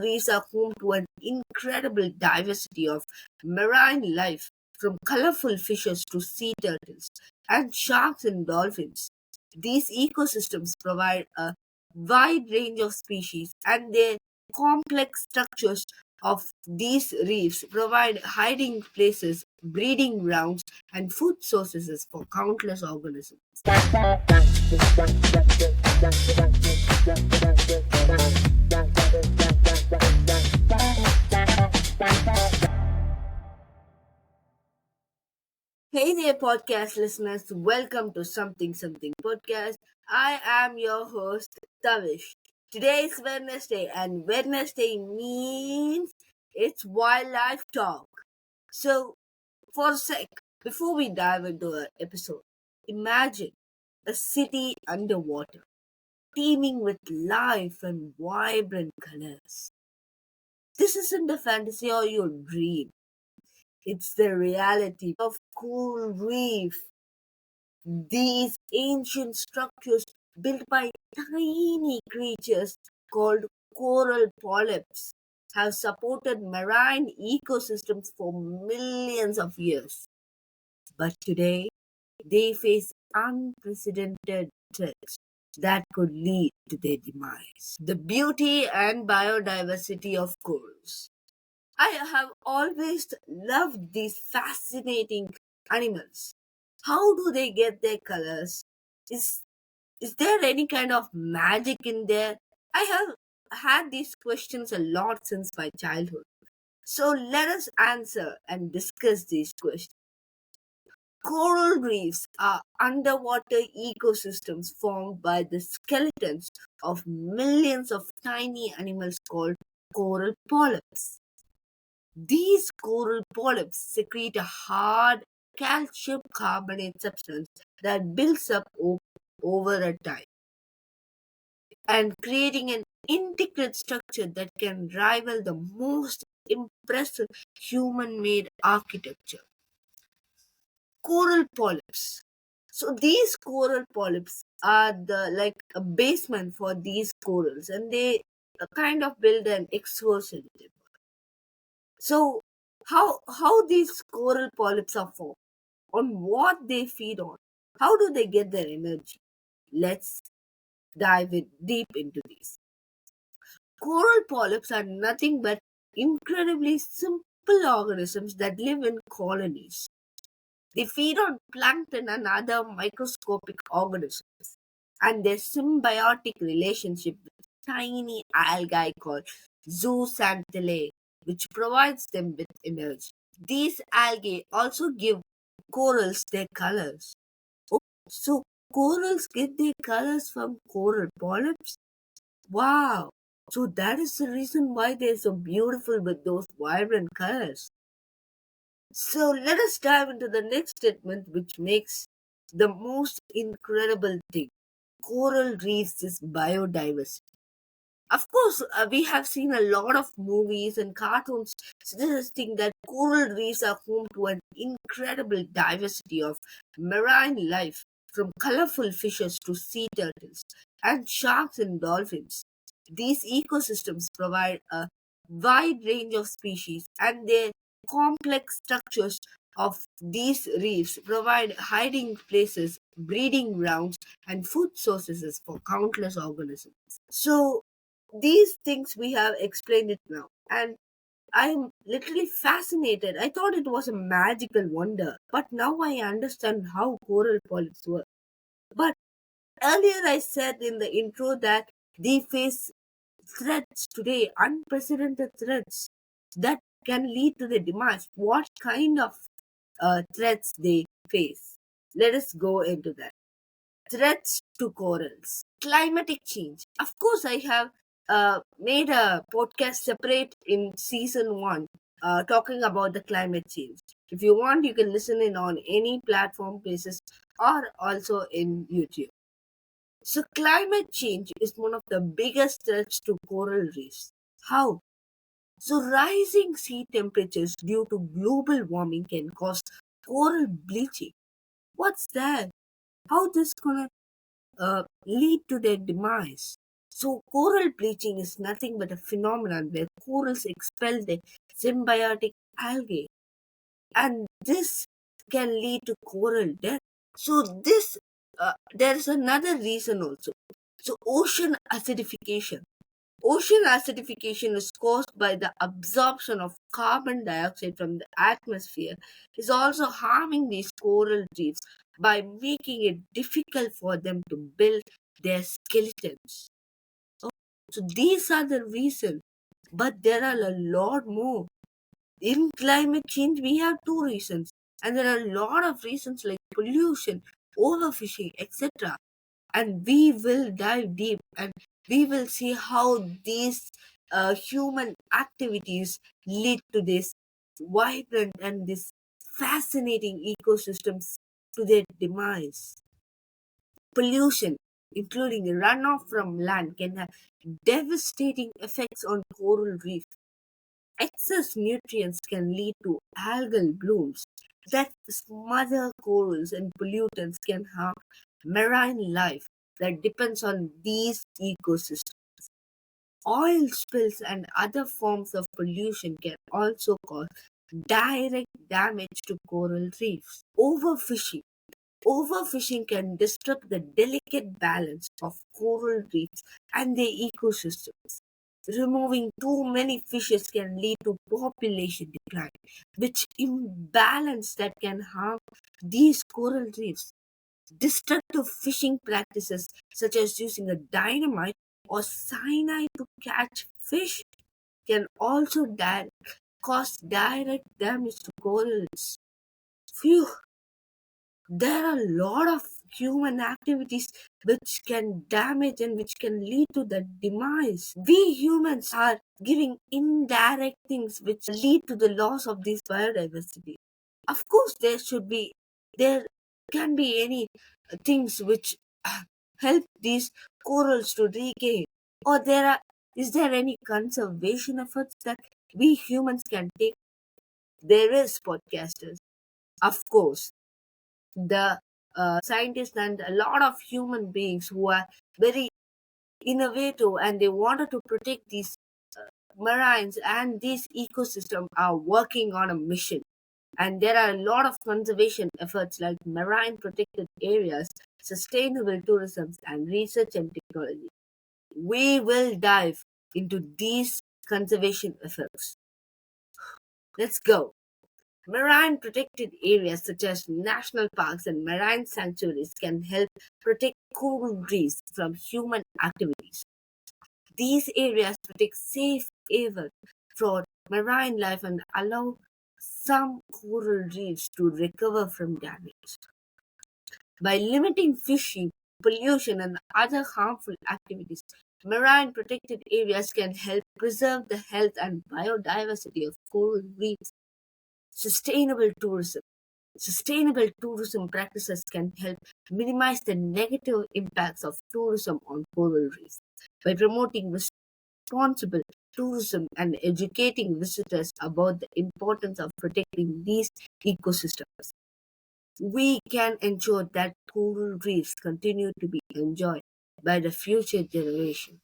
reefs are home to an incredible diversity of marine life, from colorful fishes to sea turtles and sharks and dolphins. These ecosystems provide a wide range of species, and their complex structures of these reefs provide hiding places, breeding grounds, and food sources for countless organisms. Hey there, podcast listeners. Welcome to Something Something Podcast. I am your host, Tavish. Today is Wednesday, and Wednesday means it's wildlife talk. So, for a sec, before we dive into our episode, imagine a city underwater, teeming with life and vibrant colors. This isn't a fantasy or your dream. It's the reality of coral reef. These ancient structures built by tiny creatures called coral polyps have supported marine ecosystems for millions of years. But today, they face unprecedented threats that could lead to their demise. The beauty and biodiversity of corals. I have always loved these fascinating animals. How do they get their colors? Is is there any kind of magic in there? I have had these questions a lot since my childhood. So let us answer and discuss these questions. Coral reefs are underwater ecosystems formed by the skeletons of millions of tiny animals called coral polyps. These coral polyps secrete a hard calcium carbonate substance that builds up over a time and creating an intricate structure that can rival the most impressive human made architecture. Coral polyps. So these coral polyps are the like a basement for these corals, and they kind of build an exoskeleton. So how these coral polyps are formed, on what they feed on, how do they get their energy? Let's dive deep into these. Coral polyps are nothing but incredibly simple organisms that live in colonies. They feed on plankton and other microscopic organisms, and their symbiotic relationship with tiny algae called zooxanthellae, which provides them with energy. These algae also give corals their colors. Oh, so corals get their colors from coral polyps? Wow! So that is the reason why they're so beautiful with those vibrant colors. So let us dive into the next statement, which makes the most incredible thing. Coral reefs is biodiversity. Of course, we have seen a lot of movies and cartoons suggesting that coral reefs are home to an incredible diversity of marine life, from colorful fishes to sea turtles and sharks and dolphins. These ecosystems provide a wide range of species, and their complex structures of these reefs provide hiding places, breeding grounds, and food sources for countless organisms. So, these things we have explained it now, and I'm literally fascinated. I thought it was a magical wonder, but now I understand how coral polyps work. But earlier I said in the intro that they face threats today, unprecedented threats that can lead to the demise. What kind of threats they face? Let us go into that. Threats to corals. Climatic change. Of course, I have made a podcast separate in season one, talking about the climate change. If you want, you can listen in on any platform basis or also in YouTube. So, climate change is one of the biggest threats to coral reefs. How? So, rising sea temperatures due to global warming can cause coral bleaching. What's that? How this gonna lead to their demise? So coral bleaching is nothing but a phenomenon where corals expel the symbiotic algae, and this can lead to coral death. So this there is another reason also. So ocean acidification is caused by the absorption of carbon dioxide from the atmosphere, is also harming these coral reefs by making it difficult for them to build their skeletons. Oh, so these are the reasons, but there are a lot more. In climate change, we have two reasons, and there are a lot of reasons like pollution, overfishing, etc. And we will dive deep and we will see how these human activities lead to this vibrant and this fascinating ecosystems to their demise. Pollution, including runoff from land, can have devastating effects on coral reef. Excess nutrients can lead to algal blooms that smother corals, and pollutants can harm marine life that depends on these ecosystems. Oil spills and other forms of pollution can also cause direct damage to coral reefs. Overfishing can disrupt the delicate balance of coral reefs and their ecosystems. Removing too many fishes can lead to population decline, which imbalance that can harm these coral reefs. Destructive fishing practices such as using a dynamite or cyanide to catch fish can also cause direct damage to corals. Phew, there are a lot of human activities which can damage and which can lead to the demise. We humans are giving indirect things which lead to the loss of this biodiversity. Of course, there can be any things which help these corals to regain, or is there any conservation efforts that we humans can take? There is podcasters, of course, the scientists and a lot of human beings who are very innovative and they wanted to protect these marines and these ecosystem are working on a mission, and there are a lot of conservation efforts like marine protected areas, sustainable tourism, and research and technology. We will dive into these conservation efforts. Let's go. Marine protected areas such as national parks and marine sanctuaries can help protect coral reefs from human activities. These areas protect safe haven for marine life and allow some coral reefs to recover from damage. By limiting fishing, pollution, and other harmful activities, marine protected areas can help preserve the health and biodiversity of coral reefs. Sustainable tourism. Sustainable tourism practices can help minimize the negative impacts of tourism on coral reefs. By promoting responsible tourism and educating visitors about the importance of protecting these ecosystems, we can ensure that coral reefs continue to be enjoyed by the future generation.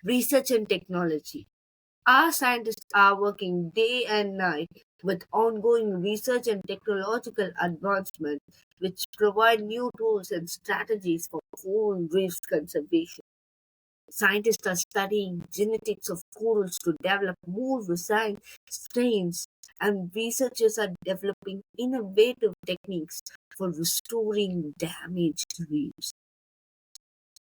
Research and technology. Our scientists are working day and night with ongoing research and technological advancement, which provide new tools and strategies for coral reefs conservation. Scientists are studying genetics of corals to develop more resilient strains, and researchers are developing innovative techniques for restoring damaged reefs.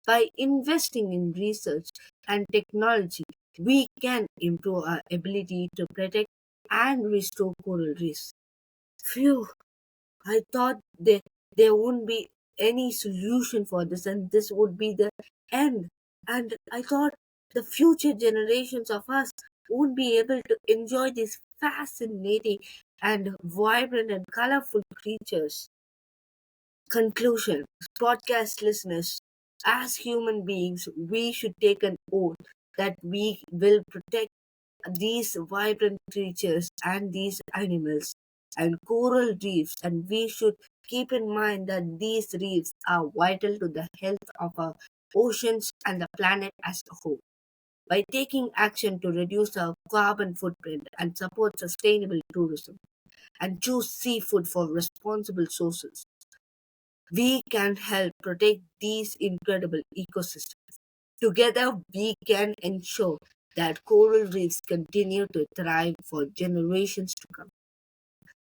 By investing in research and technology, we can improve our ability to protect and restore coral reefs. Phew, I thought there wouldn't be any solution for this and this would be the end. And I thought the future generations of us won't be able to enjoy these fascinating and vibrant and colorful creatures. Conclusion. Podcast listeners, as human beings, we should take an oath that we will protect these vibrant creatures and these animals and coral reefs, and we should keep in mind that these reefs are vital to the health of our oceans, and the planet as a whole. By taking action to reduce our carbon footprint and support sustainable tourism and choose seafood for responsible sources, we can help protect these incredible ecosystems. Together, we can ensure that coral reefs continue to thrive for generations to come.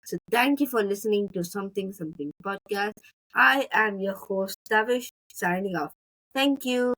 So, thank you for listening to Something Something podcast. I am your host, Tavish, signing off. Thank you.